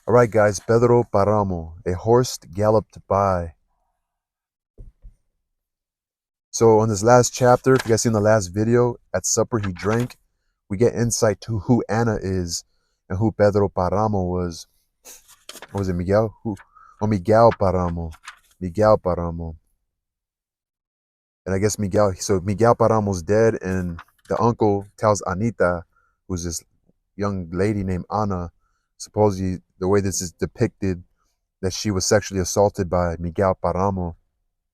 All right, guys, Pedro Paramo, a horse galloped by. So on this last chapter, if you guys seen the last video, at supper he drank, we get insight to who Anna is and who Pedro Paramo was. What was it, Miguel? Who? Oh, Miguel Paramo. Miguel Paramo. And I guess Miguel Paramo's dead, and the uncle tells Anita, who's this young lady named Anna, supposedly the way this is depicted, that she was sexually assaulted by Miguel Paramo,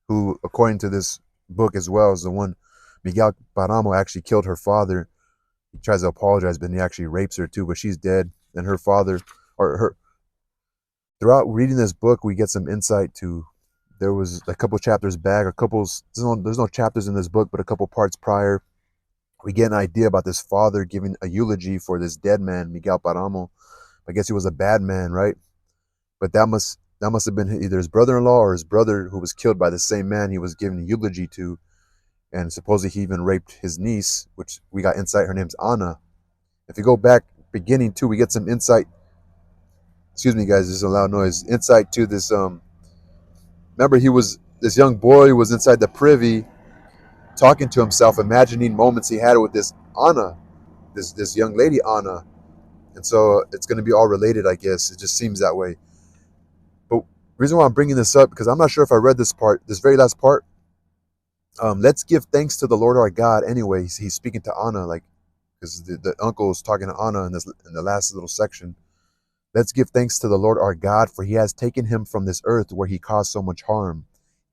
who, according to this book as well, is the one. Miguel Paramo actually killed her father. He tries to apologize, but he actually rapes her too. But she's dead, and her father, or her. Throughout reading this book, we get some insight to. There was a couple chapters back, there's no chapters in this book, but a couple parts prior, we get an idea about this father giving a eulogy for this dead man, Miguel Paramo. I guess he was a bad man, right? But that must have been either his brother-in-law or his brother who was killed by the same man he was giving a eulogy to, and supposedly he even raped his niece, which we got insight. Her name's Anna. If you go back beginning too, we get some insight. Excuse me, guys. This is a loud noise. Insight to this. Remember, he was this young boy was inside the privy, talking to himself, imagining moments he had with this Anna, this young lady Anna, and so it's going to be all related, I guess. It just seems that way. But the reason why I'm bringing this up, because I'm not sure if I read this part, this very last part. Let's give thanks to the Lord our God. Anyway, he's speaking to Anna, like, because the uncle is talking to Anna in the last little section. Let's give thanks to the Lord our God, for he has taken him from this earth where he caused so much harm,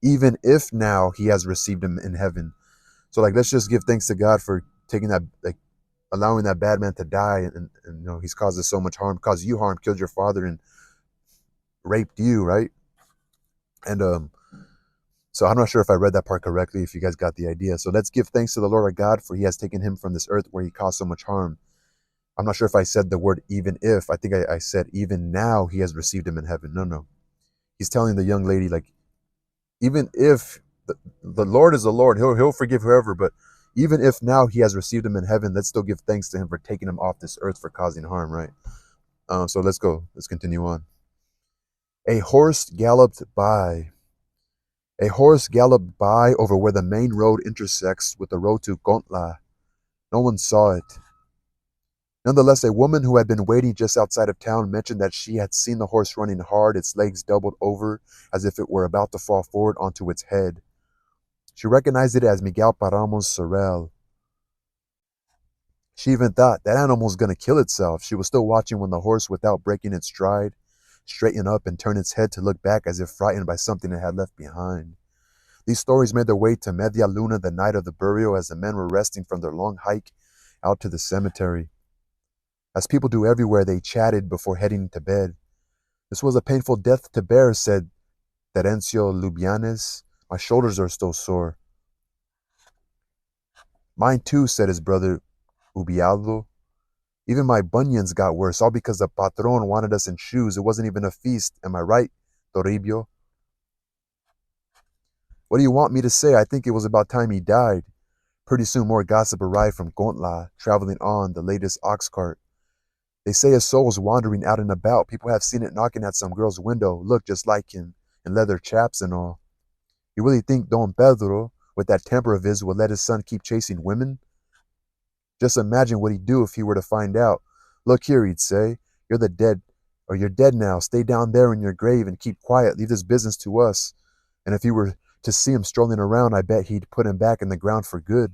even if now he has received him in heaven. So, like, let's just give thanks to God for taking that, like, allowing that bad man to die, and he's caused us so much harm, caused you harm, killed your father, and raped you, right? And so I'm not sure if I read that part correctly, if you guys got the idea. So let's give thanks to the Lord our God, for he has taken him from this earth where he caused so much harm. I'm not sure if I said the word even if. I think I said even now he has received him in heaven. No, no. He's telling the young lady, like, even if the Lord is the Lord, he'll forgive whoever, but even if now he has received him in heaven, let's still give thanks to him for taking him off this earth for causing harm, right? So let's go. Let's continue on. A horse galloped by. A horse galloped by over where the main road intersects with the road to Gontla. No one saw it. Nonetheless, a woman who had been waiting just outside of town mentioned that she had seen the horse running hard, its legs doubled over as if it were about to fall forward onto its head. She recognized it as Miguel Paramo's sorrel. She even thought that animal was going to kill itself. She was still watching when the horse, without breaking its stride, straightened up and turned its head to look back as if frightened by something it had left behind. These stories made their way to Media Luna the night of the burial as the men were resting from their long hike out to the cemetery. As people do everywhere, they chatted before heading to bed. This was a painful death to bear, said Terencio Lubianes. My shoulders are still sore. Mine too, said his brother Ubialdo. Even my bunions got worse, all because the patron wanted us in shoes. It wasn't even a feast. Am I right, Toribio? What do you want me to say? I think it was about time he died. Pretty soon more gossip arrived from Gontla, traveling on the latest ox cart. They say his soul's wandering out and about. People have seen it knocking at some girl's window, look just like him, in leather chaps and all. You really think Don Pedro, with that temper of his, will let his son keep chasing women? Just imagine what he'd do if he were to find out. Look here, he'd say, you're the dead, or you're dead now. Stay down there in your grave and keep quiet. Leave this business to us. And if he were to see him strolling around, I bet he'd put him back in the ground for good.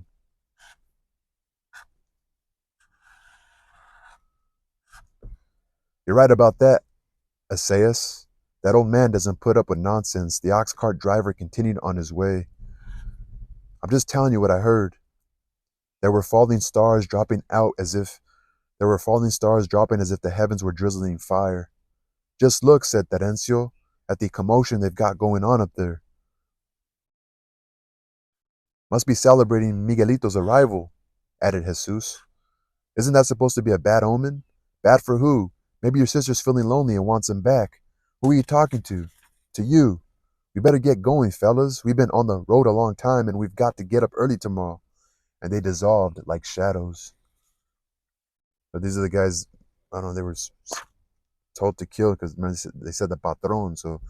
You're right about that, Assayas. That old man doesn't put up with nonsense. The ox cart driver continued on his way. I'm just telling you what I heard. There were falling stars dropping out as if There were falling stars dropping as if the heavens were drizzling fire. Just look, said Terencio, at the commotion they've got going on up there. Must be celebrating Miguelito's arrival, added Jesus. Isn't that supposed to be a bad omen? Bad for who? Maybe your sister's feeling lonely and wants him back. Who are you talking to? To you. We better get going, fellas. We've been on the road a long time and we've got to get up early tomorrow. And they dissolved like shadows. But these are the guys, I don't know, they were told to kill because they said the patron, so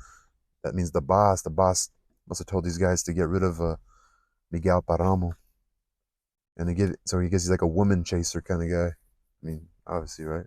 that means the boss. The boss must have told these guys to get rid of Miguel Paramo, and they get so he guess he's like a woman chaser kind of guy. I mean, obviously, right?